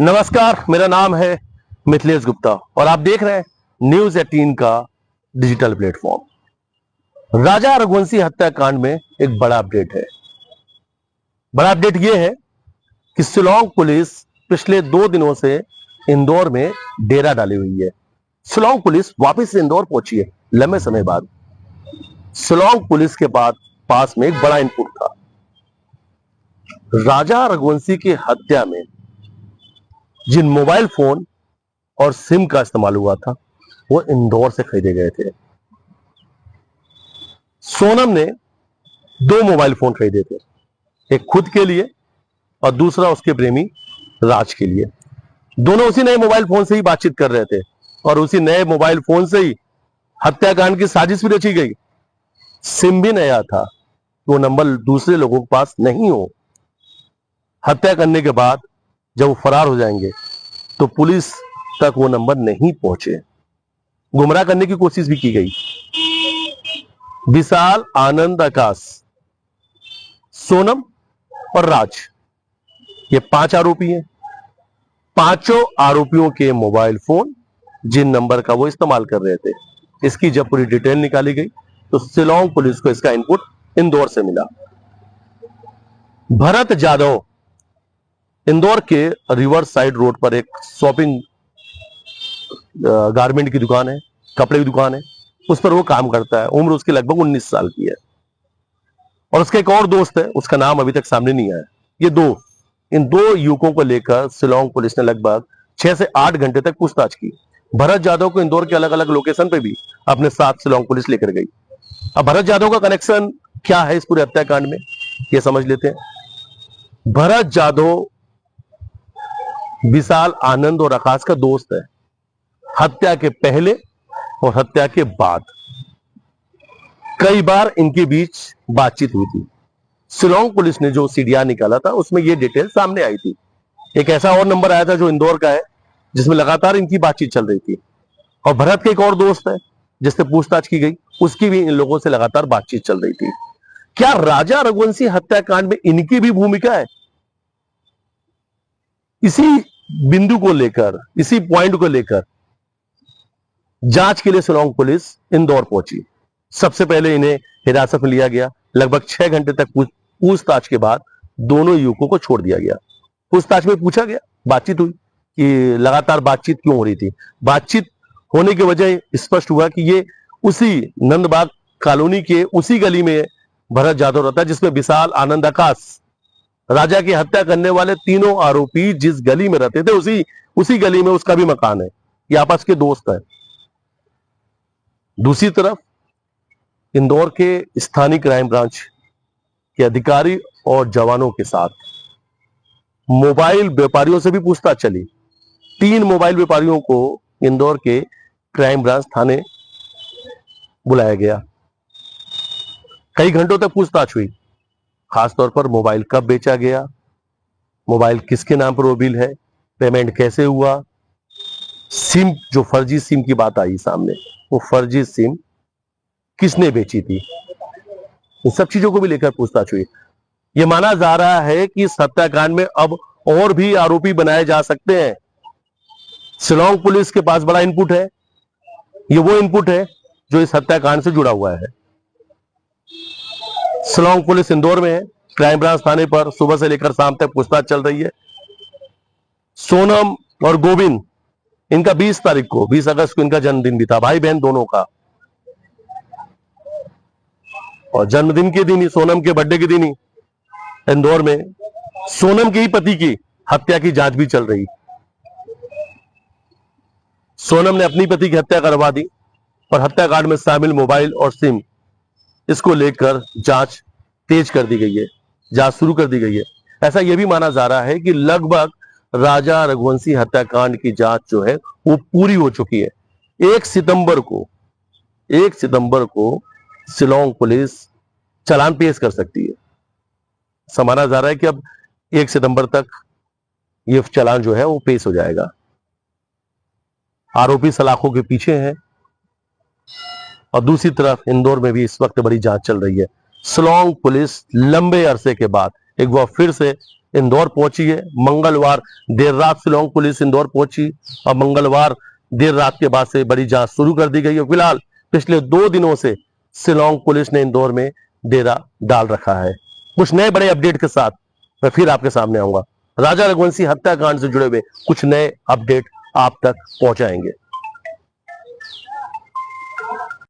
नमस्कार, मेरा नाम है मिथिलेश गुप्ता और आप देख रहे हैं न्यूज 18 का डिजिटल प्लेटफॉर्म। राजा रघुवंशी हत्याकांड में एक बड़ा अपडेट है। बड़ा अपडेट यह है कि शिलांग पुलिस पिछले 2 दिनों से इंदौर में डेरा डाली हुई है। शिलांग पुलिस वापस से इंदौर पहुंची है लंबे समय बाद। शिलांग पुलिस के पास में एक बड़ा इनपुट था। राजा रघुवंशी की हत्या में जिन मोबाइल फोन और सिम का इस्तेमाल हुआ था वो इंदौर से खरीदे गए थे। सोनम ने 2 मोबाइल फोन खरीदे थे, एक खुद के लिए और दूसरा उसके प्रेमी राज के लिए। दोनों उसी नए मोबाइल फोन से ही बातचीत कर रहे थे और उसी नए मोबाइल फोन से ही हत्याकांड की साजिश भी रची गई। सिम भी नया था, वो नंबर दूसरे लोगों के पास नहीं हो। हत्या करने के बाद जब वो फरार हो जाएंगे तो पुलिस तक वो नंबर नहीं पहुंचे। गुमराह करने की कोशिश भी की गई। विशाल, आनंद, आकाश, सोनम और राज, ये 5 आरोपी हैं। 5 आरोपियों के मोबाइल फोन जिन नंबर का वो इस्तेमाल कर रहे थे, इसकी जब पूरी डिटेल निकाली गई तो शिलांग पुलिस को इसका इनपुट इंदौर से मिला। भरत जाधव इंदौर के रिवर साइड रोड पर एक शॉपिंग गारमेंट की दुकान है, कपड़े की दुकान है, उस पर वो काम करता है। उम्र उसकी लगभग 19 साल की है और उसका एक और दोस्त है, उसका नाम अभी तक सामने नहीं आया। इन दो युवकों को लेकर शिलांग पुलिस ने लगभग 6 से 8 घंटे तक पूछताछ की। भरत जाधव को इंदौर के अलग अलग लोकेशन पे भी अपने साथ शिलांग पुलिस लेकर गई। अब भरत जाधव का कनेक्शन क्या है इस पूरे हत्याकांड में, ये समझ लेते हैं। भरत जाधव विशाल, आनंद और आकाश का दोस्त है। हत्या के पहले और हत्या के बाद कई बार इनके बीच बातचीत हुई थी। शिलांग पुलिस ने जो सीडीआर निकाला था उसमें यह डिटेल सामने आई थी। एक ऐसा और नंबर आया था जो इंदौर का है, जिसमें लगातार इनकी बातचीत चल रही थी। और भरत के एक और दोस्त है जिससे पूछताछ की गई, उसकी भी इन लोगों से लगातार बातचीत चल रही थी। क्या राजा रघुवंशी हत्याकांड में इनकी भी भूमिका है? इसी बिंदु को लेकर, इसी पॉइंट को लेकर जांच के लिए शिलांग पुलिस इंदौर पहुंची। सबसे पहले इन्हें हिरासत में लिया गया। लगभग 6 घंटे तक पूछताछ के बाद दोनों युवकों को छोड़ दिया गया। पूछताछ में पूछा गया, बातचीत हुई कि लगातार बातचीत क्यों हो रही थी। बातचीत होने की वजह स्पष्ट हुआ कि ये उसी नंदबाग कॉलोनी के उसी गली में भरत जाधव रहता है, जिसमें विशाल, आनंद, आकाश, राजा की हत्या करने वाले तीनों आरोपी जिस गली में रहते थे उसी गली में उसका भी मकान है। ये आपस के दोस्त है। दूसरी तरफ इंदौर के स्थानीय क्राइम ब्रांच के अधिकारी और जवानों के साथ मोबाइल व्यापारियों से भी पूछताछ चली। 3 मोबाइल व्यापारियों को इंदौर के क्राइम ब्रांच थाने बुलाया गया। कई घंटों तक पूछताछ हुई। खासतौर पर मोबाइल कब बेचा गया, मोबाइल किसके नाम पर मोबाइल है, पेमेंट कैसे हुआ, सिम, जो फर्जी सिम की बात आई सामने, वो फर्जी सिम किसने बेची थी, इन सब चीजों को भी लेकर पूछताछ हुई। यह माना जा रहा है कि इस हत्याकांड में अब और भी आरोपी बनाए जा सकते हैं। शिलांग पुलिस के पास बड़ा इनपुट है। ये वो इनपुट है जो इस हत्याकांड से जुड़ा हुआ है। शिलांग पुलिस इंदौर में है। क्राइम ब्रांच थाने पर सुबह से लेकर शाम तक पूछताछ चल रही है। सोनम और गोविंद, इनका 20 तारीख को, 20 अगस्त को इनका जन्मदिन भी था, भाई बहन दोनों का। और जन्मदिन के दिन ही, सोनम के बर्थडे के दिन ही इंदौर में सोनम के ही पति की हत्या की जांच भी चल रही। सोनम ने अपनी पति की हत्या करवा दी और हत्याकांड में शामिल मोबाइल और सिम, इसको लेकर जांच तेज कर दी गई है, जांच शुरू कर दी गई है। ऐसा यह भी माना जा रहा है कि लगभग राजा रघुवंशी हत्याकांड की जांच जो है वो पूरी हो चुकी है। 1 सितंबर को शिलांग पुलिस चालान पेश कर सकती है। माना जा रहा है कि अब 1 सितंबर तक ये चालान जो है वो पेश हो जाएगा। आरोपी सलाखों के पीछे हैं और दूसरी तरफ इंदौर में भी इस वक्त बड़ी जांच चल रही है। शिलांग पुलिस लंबे अरसे के बाद एक बार फिर से इंदौर पहुंची है। मंगलवार देर रात शिलांग पुलिस इंदौर पहुंची और मंगलवार देर रात के बाद से बड़ी जांच शुरू कर दी गई है। फिलहाल पिछले 2 दिनों से शिलांग पुलिस ने इंदौर में डेरा डाल रखा है। कुछ नए बड़े अपडेट के साथ मैं फिर आपके सामने आऊंगा। राजा रघुवंशी हत्याकांड से जुड़े हुए कुछ नए अपडेट आप तक पहुंचाएंगे।